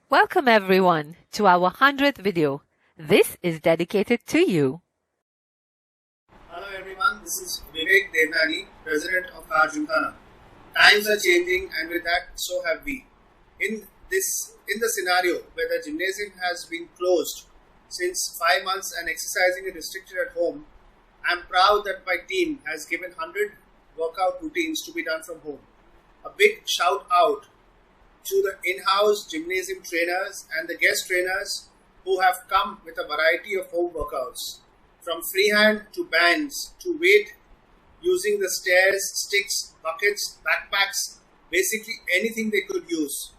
Welcome everyone to our 100th video. This is dedicated to you. Hello everyone, this is Vivek Devnani, President of Car Gymkhana. Times are changing and with that so have we. In the scenario where the gymnasium has been closed since 5 months and exercising is restricted at home, I am proud that my team has given 100 workout routines to be done from home. A big shout out to the in-house gymnasium trainers and the guest trainers who have come with a variety of home workouts, from freehand to bands to weight, using the stairs, sticks, buckets, backpacks, basically anything they could use.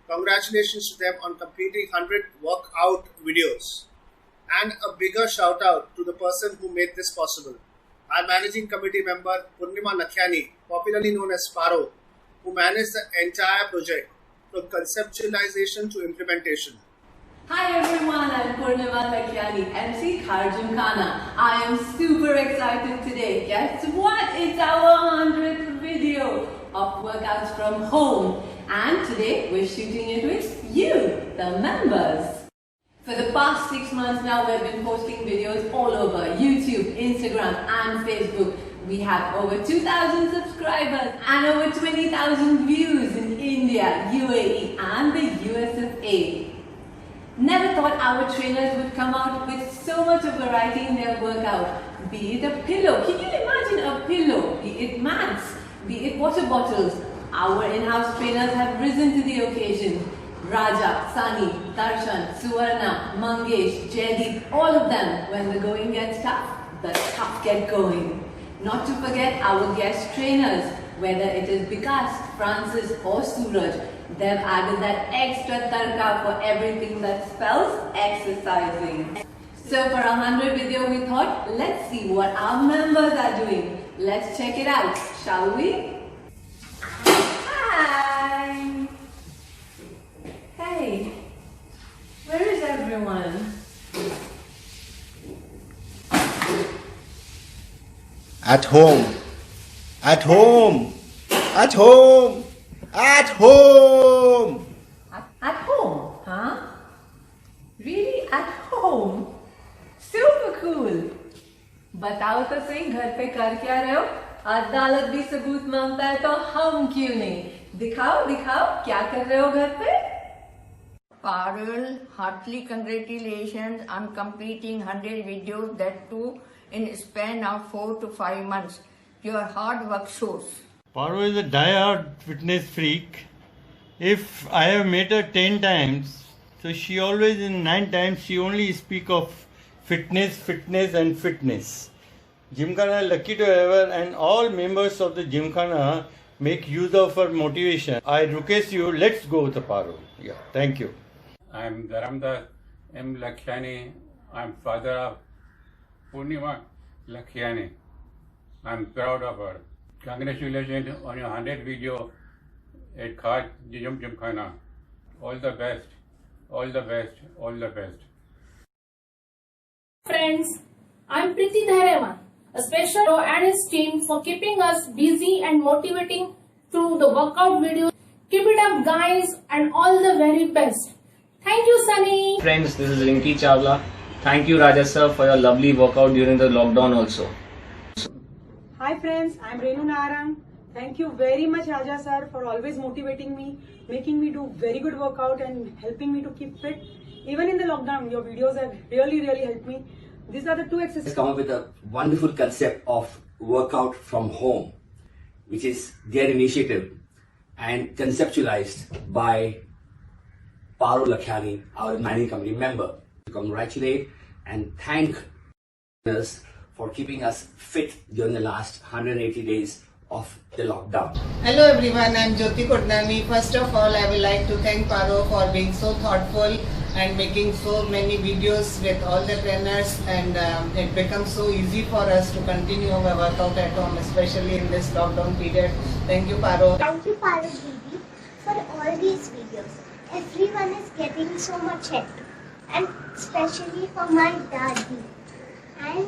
Congratulations to them on completing 100 workout videos. And a bigger shout out to the person who made this possible, our managing committee member Purnima Nakhyani, popularly known as Paro, who managed the entire project from conceptualization to implementation. Hi everyone, I'm Purnima Nakhyani, MC Car Gymkhana. I am super excited today. Guess what? It's our 100th video of workouts from home. And today we're shooting it with you, the members. For the past 6 months now, we've been posting videos all over YouTube, Instagram and Facebook. We have over 2,000 subscribers and over 20,000 views in India, UAE and the USFA. Never thought our trainers would come out with so much of variety in their workout. Be it a pillow, can you imagine a pillow? Be it mats, be it water bottles. Our in-house trainers have risen to the occasion. Raja, Sani, Darshan, Suvarna, Mangesh, Jaydeep, all of them, when the going gets tough, the tough get going. Not to forget our guest trainers, whether it is Vikas, Francis or Suraj, they've added that extra tarka for everything that spells exercising. So for our 100 video we thought, let's see what our members are doing. Let's check it out, shall we? Hi! Hey, where is everyone? At home. At home. At home. At home. At home, huh? Really? At home? Super cool! बताओ तो सही, घर पे कर क्या रहे हो? अदालत भी सबूत मांगता है तो हम क्यों नहीं? दिखाओ दिखाओ, क्या कर रहे हो घर पे? Parul, heartily congratulations on completing 100 videos, that too in a span of 4 to 5 months. Your hard work shows. Parul is a die-hard fitness freak. If I have met her 10 times, so she always in 9 times she only speak of fitness, fitness and fitness. Gymkhana is lucky to have her, and all members of the Gymkhana make use of her motivation. I request you, let's go with the Parul. Yeah, thank you. I am Dharamdas M. Lakhyani. I am father of Purnima Lakhyani. I am proud of her. Congratulations on your 100th video at Car Gymkhana. All the best, all the best, all the best. Friends, I'm Preeti Dhairewan, a special and his team for keeping us busy and motivating through the workout videos. Keep it up guys and all the very best. Thank you Sunny. Friends, this is Rinki Chawla. Thank you Raja sir for your lovely workout during the lockdown also. Hi friends, I'm Renu Narang. Thank you very much Raja sir for always motivating me, making me do very good workout and helping me to keep fit. Even in the lockdown, your videos have really helped me. These are the 2 exercises. Come up with a wonderful concept of workout from home, which is their initiative and conceptualized by Paro Lakhyani, our managing committee member. To congratulate and thank us for keeping us fit during the last 180 days of the lockdown. Hello everyone, I am Jyoti Kodnani. First of all, I would like to thank Paro for being so thoughtful and making so many videos with all the trainers, and it becomes so easy for us to continue our workout at home, especially in this lockdown period. Thank you Paro. Thank you Paro Didi for all these videos. Everyone is getting so much help, and especially for my daddy. And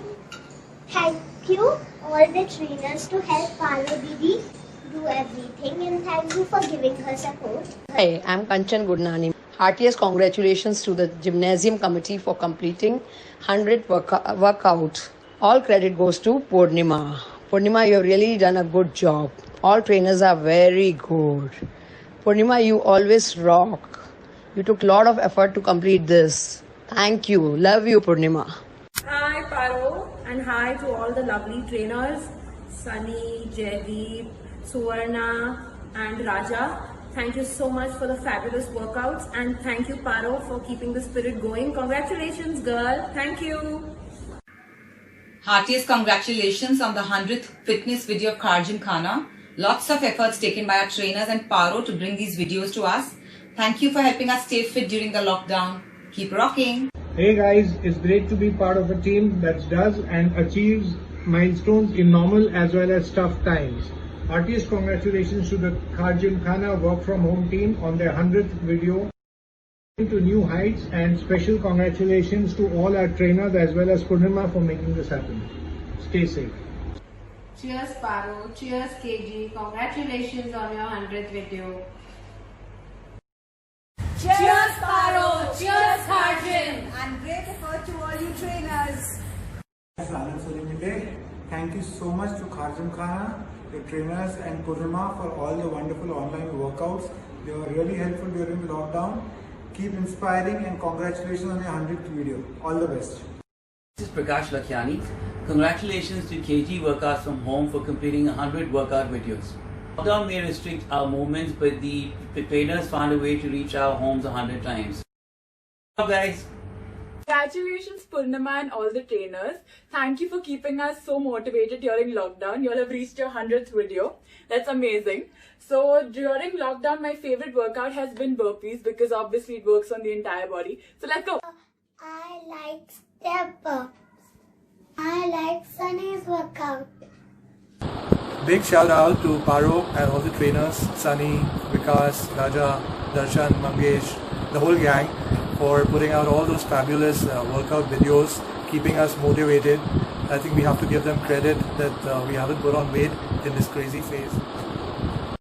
thank you all the trainers to help Paro Didi do everything, and thank you for giving her support. Hi, I'm Kanchan Gurnani. Heartiest congratulations to the gymnasium committee for completing 100 workout. All credit goes to Purnima. Purnima, you have really done a good job. All trainers are very good. Purnima, you always rock. You took a lot of effort to complete this. Thank you. Love you, Purnima. Hi, Paro, and hi to all the lovely trainers, Sunny, Jaydeep, Suvarna, and Raja. Thank you so much for the fabulous workouts, and thank you, Paro, for keeping the spirit going. Congratulations, girl. Thank you. Heartiest congratulations on the 100th fitness video of Karjim Khana. Lots of efforts taken by our trainers and Paro to bring these videos to us. Thank you for helping us stay fit during the lockdown. Keep rocking. Hey guys, it's great to be part of a team that does and achieves milestones in normal as well as tough times. Heartiest congratulations to the Karjim Khana work from home team on their 100th video to new heights, and special congratulations to all our trainers as well as Purnima for making this happen. Stay safe. Cheers, Paro. Cheers, KG. Congratulations on your 100th video. Cheers, Paro! Cheers, Karjim! And great effort to all you trainers. Thank you so much to Karjim Khana, the trainers, and Purnima for all the wonderful online workouts. They were really helpful during the lockdown. Keep inspiring, and congratulations on your 100th video. All the best. This is Prakash Lakhiani. Congratulations to KG Workouts from Home for completing 100 workout videos. Lockdown may restrict our movements, but the trainers found a way to reach our homes 100 times. Good job, guys. Congratulations, Purnima and all the trainers. Thank you for keeping us so motivated during lockdown. You all have reached your 100th video. That's amazing. So during lockdown, my favorite workout has been burpees because obviously it works on the entire body. So let's go. I like step ups. I like Sunny's workout. Big shout out to Paro and all the trainers, Sunny, Vikas, Raja, Darshan, Mangesh, the whole gang, for putting out all those fabulous workout videos, keeping us motivated. I think we have to give them credit that we haven't put on weight in this crazy phase.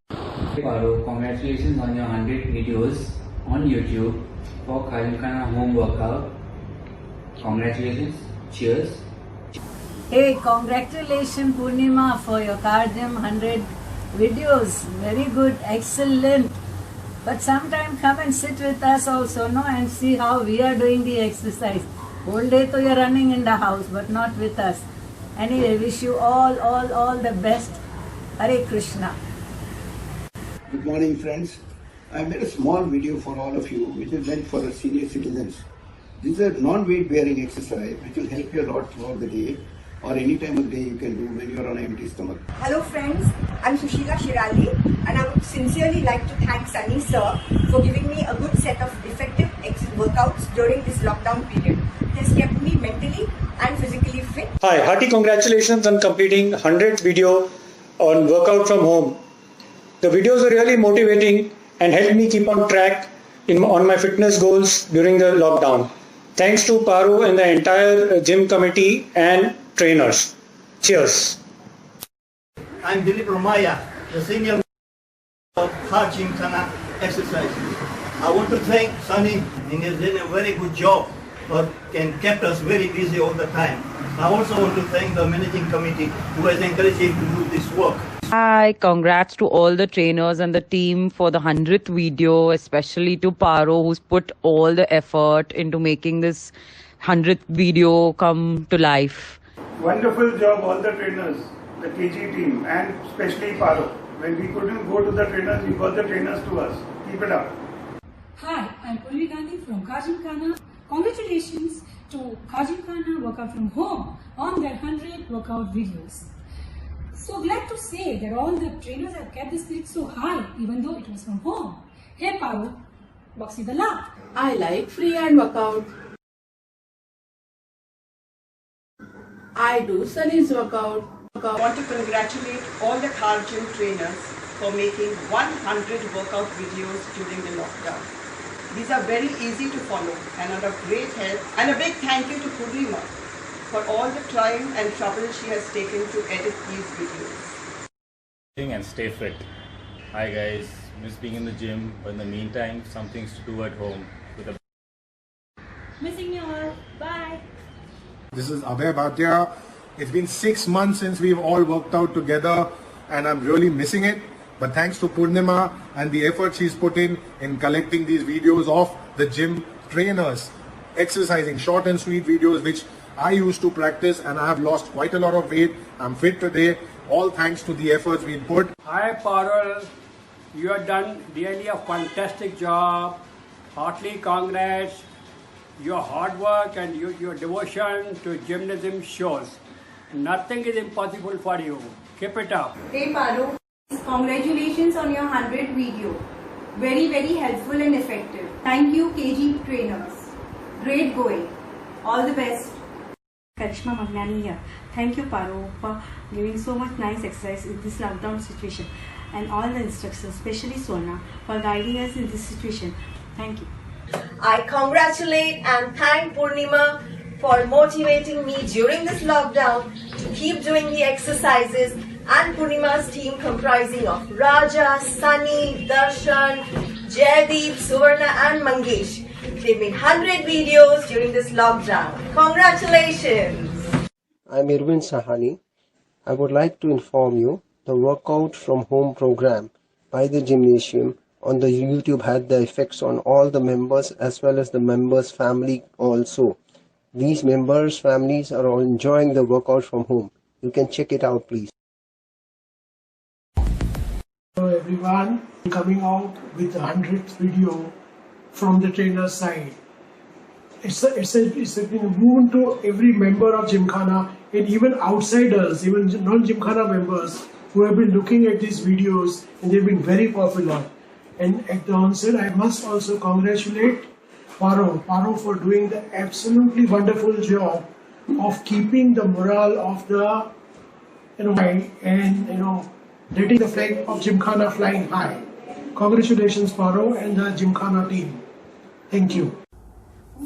Paro, congratulations on your 100 videos on YouTube for Karjim Khana home workout. Congratulations. Cheers. Hey, congratulations Purnima for your Karjim 100 videos. Very good, excellent. But sometime come and sit with us also, no, and see how we are doing the exercise. Whole day to you're running in the house, but not with us. Anyway, wish you all the best. Hare Krishna. Good morning, friends. I made a small video for all of you, which is meant for the senior citizens. This is a non-weight bearing exercise, which will help you a lot throughout the day, or any time of the day you can do when you are on an empty stomach. Hello friends, I'm Sushila Shirali and I would sincerely like to thank Sunny sir for giving me a good set of effective workouts during this lockdown period. It has kept me mentally and physically fit. Hi, hearty congratulations on completing 100th video on workout from home. The videos are really motivating and helped me keep on track on my fitness goals during the lockdown. Thanks to Paro and the entire gym committee and trainers. Cheers. I'm Dilip Ramaya, the senior of Karjim Khana exercise. I want to thank Sunny. He has done a very good job and kept us very busy all the time. I also want to thank the managing committee who has encouraged him to do this work. Hi, congrats to all the trainers and the team for the 100th video, especially to Paro, who's put all the effort into making this 100th video come to life. Wonderful job all the trainers, the KG team, and especially Paro. When we couldn't go to the trainers, you got the trainers to us. Keep it up. Hi, I'm Purvi Gandhi from Karjim Khana. Congratulations to Karjim Khana Workout from Home on their 100 workout videos. So glad to say that all the trainers have kept the spirit so high even though it was from home. Hey Paro, boxy the lap. I like freehand workout. I do Sunny's workout. I want to congratulate all the Karjim trainers for making 100 workout videos during the lockdown. These are very easy to follow and are of great help. And a big thank you to Purnima for all the time and trouble she has taken to edit these videos. And stay fit. Hi guys, miss being in the gym, but in the meantime, some things to do at home. Missing you all. Bye. This is Abhay Bhatia. It's been 6 months since we've all worked out together and I'm really missing it. But thanks to Purnima and the effort she's put in collecting these videos of the gym trainers exercising, short and sweet videos which I used to practice, and I have lost quite a lot of weight. I'm fit today, all thanks to the efforts we put. Hi Parul, you have done really a fantastic job. Heartily congrats. Your hard work and your devotion to gymnasium shows. Nothing is impossible for you. Keep it up. Hey Parul, congratulations on your 100th video. Very, very helpful and effective. Thank you KG trainers. Great going. All the best. Karishma Magnani here. Thank you Paro for giving so much nice exercise in this lockdown situation, and all the instructors, especially Sona, for guiding us in this situation. Thank you. I congratulate and thank Purnima for motivating me during this lockdown to keep doing the exercises, and Purnima's team comprising of Raja, Sunny, Darshan, Jaideep, Suvarna and Mangesh. They've made 100 videos during this lockdown. Congratulations! I'm Irwin Sahani. I would like to inform you the workout from home program by the gymnasium on the YouTube had the effects on all the members as well as the members' family also. These members' families are all enjoying the workout from home. You can check it out please. Hello everyone, coming out with the 100th video from the trainer's side. It's been a boon to every member of Gymkhana and even outsiders, even non-Gymkhana members who have been looking at these videos, and they've been very popular. And at the onset, I must also congratulate Paro for doing the absolutely wonderful job of keeping the morale of the letting the flag of Gymkhana flying high. Congratulations Paro and the Gymkhana team. Thank you.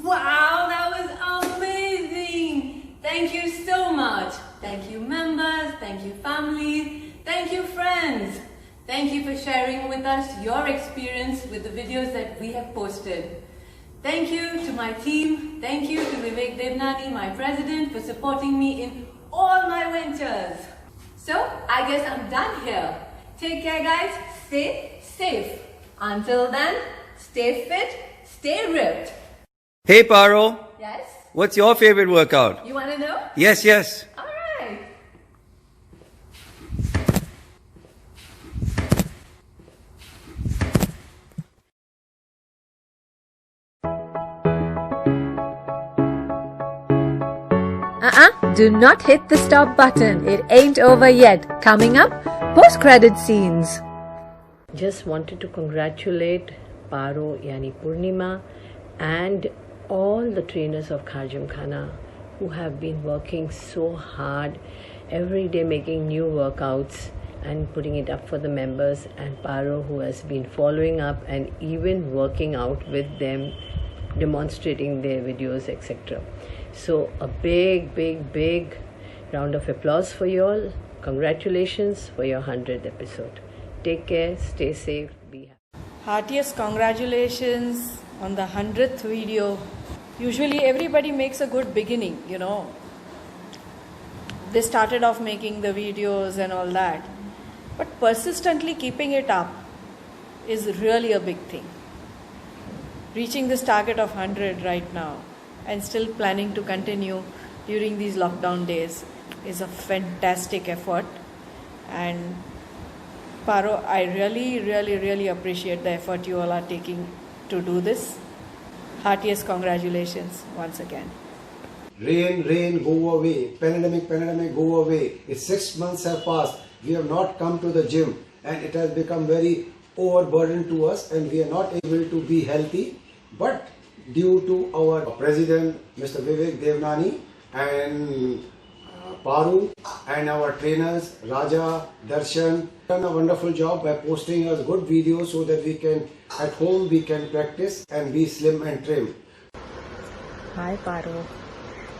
Wow, that was amazing! Thank you so much. Thank you members, thank you families, thank you friends. Thank you for sharing with us your experience with the videos that we have posted. Thank you to my team. Thank you to Vivek Devnani, my president, for supporting me in all my ventures. So, I guess I'm done here. Take care guys, stay safe. Until then, stay fit, stay ripped. Hey Paro. Yes? What's your favorite workout? You want to know? Yes, yes. Alright. Do not hit the stop button. It ain't over yet. Coming up, post-credit scenes. Just wanted to congratulate Paro Yani Purnima and all the trainers of Gymkhana who have been working so hard every day, making new workouts and putting it up for the members, and Paro who has been following up and even working out with them, demonstrating their videos, etc. So a big round of applause for you all. Congratulations for your 100th episode. Take care, stay safe, be happy. Heartiest congratulations on the 100th video. Usually everybody makes a good beginning, you know. They started off making the videos and all that. But persistently keeping it up is really a big thing. Reaching this target of 100 right now and still planning to continue during these lockdown days is a fantastic effort. And Paro, I really appreciate the effort you all are taking to do this. Heartiest congratulations once again. Rain, go away. Pandemic, go away. It's 6 months have passed. We have not come to the gym and it has become very overburdened to us and we are not able to be healthy. But due to our president, Mr. Vivek Devnani, and Paru, and our trainers, Raja, Darshan, done a wonderful job by posting us good videos so that we can, at home, we can practice and be slim and trim. Hi Paro,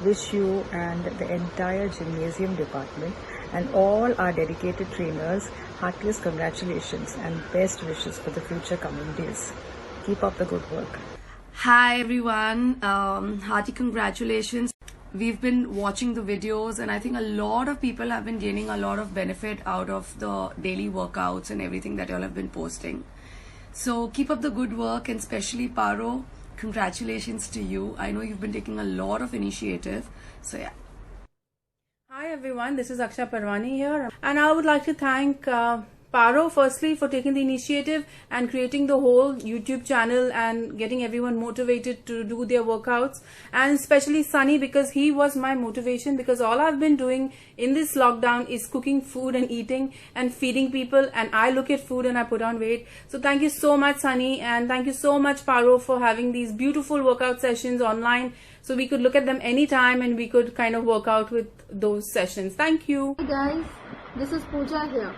wish you and the entire gymnasium department and all our dedicated trainers heartiest congratulations and best wishes for the future coming days. Keep up the good work. Hi everyone, hearty congratulations. We've been watching the videos and I think a lot of people have been gaining a lot of benefit out of the daily workouts and everything that y'all have been posting. So keep up the good work, and especially Paro, congratulations to you. I know you've been taking a lot of initiative. So yeah. Hi everyone, this is Aksha Parwani here, and I would like to thank Paro firstly for taking the initiative and creating the whole YouTube channel and getting everyone motivated to do their workouts, and especially Sunny because he was my motivation, because all I've been doing in this lockdown is cooking food and eating and feeding people, and I look at food and I put on weight. So thank you so much Sunny, and thank you so much Paro for having these beautiful workout sessions online so we could look at them anytime and we could kind of work out with those sessions. Thank you. Hey guys, this is Pooja here.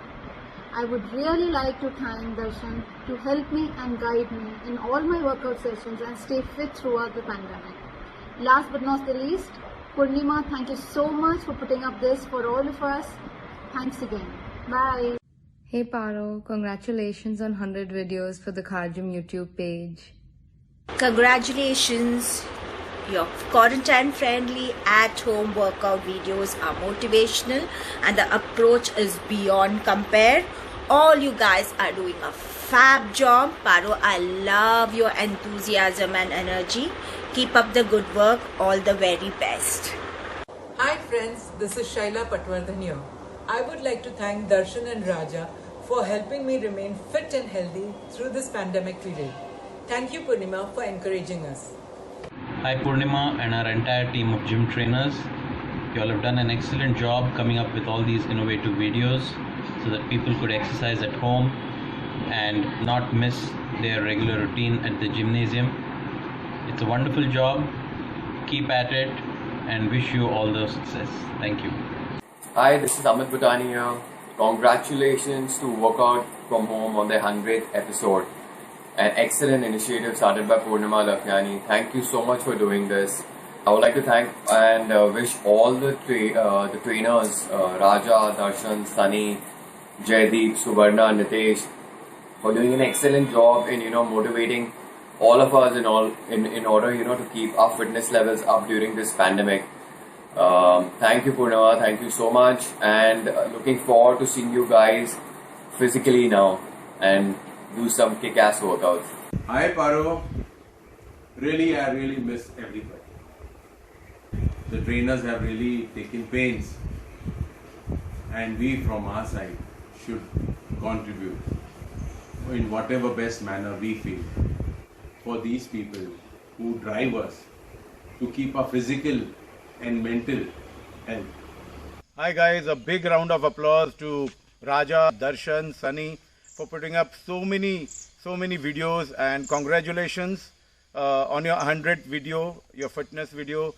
I would really like to thank Darshan to help me and guide me in all my workout sessions and stay fit throughout the pandemic. Last but not the least, Purnima, thank you so much for putting up this for all of us. Thanks again. Bye. Hey Paro, congratulations on 100 videos for the Kharjim YouTube page. Congratulations. Your quarantine-friendly at-home workout videos are motivational and the approach is beyond compare. All you guys are doing a fab job. Paro, I love your enthusiasm and energy. Keep up the good work. All the very best. Hi friends, this is Shaila Patwardhan here. I would like to thank Darshan and Raja for helping me remain fit and healthy through this pandemic period. Thank you Purnima for encouraging us. Hi Purnima and our entire team of gym trainers. You all have done an excellent job coming up with all these innovative videos so that people could exercise at home and not miss their regular routine at the gymnasium. It's a wonderful job. Keep at it and wish you all the success. Thank you. Hi, this is Amit Bhutani here. Congratulations to Workout from Home on their 100th episode. An excellent initiative started by Purnima Lakhnani. Thank you so much for doing this. I would like to thank and wish all the trainers, Raja, Darshan, Sunny, Jaideep, Subarna, Nitesh, for doing an excellent job in motivating all of us in order to keep our fitness levels up during this pandemic. Thank you Purnima, thank you so much, and looking forward to seeing you guys physically now and do some kick-ass workouts. Hi Paro, I really miss everybody. The trainers have really taken pains, and we from our side should contribute in whatever best manner we feel for these people who drive us to keep our physical and mental health. Hi guys, a big round of applause to Raja, Darshan, Sunny for putting up so many videos, and congratulations on your 100th video, your fitness video.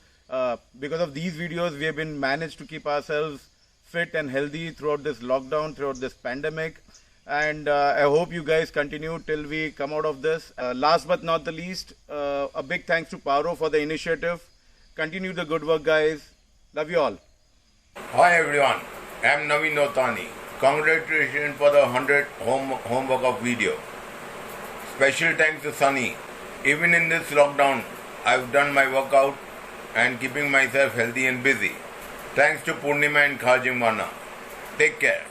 Because of these videos, we have been managed to keep ourselves fit and healthy throughout this lockdown, throughout this pandemic, and I hope you guys continue till we come out of this. Last but not the least, a big thanks to Paro for the initiative. Continue the good work guys. Love you all. Hi everyone, I am Naveen Notani. Congratulations for the 100th home workout video. Special thanks to Sunny. Even in this lockdown, I've done my workout and keeping myself healthy and busy. Thanks to Purnima and Kharjim. Take care.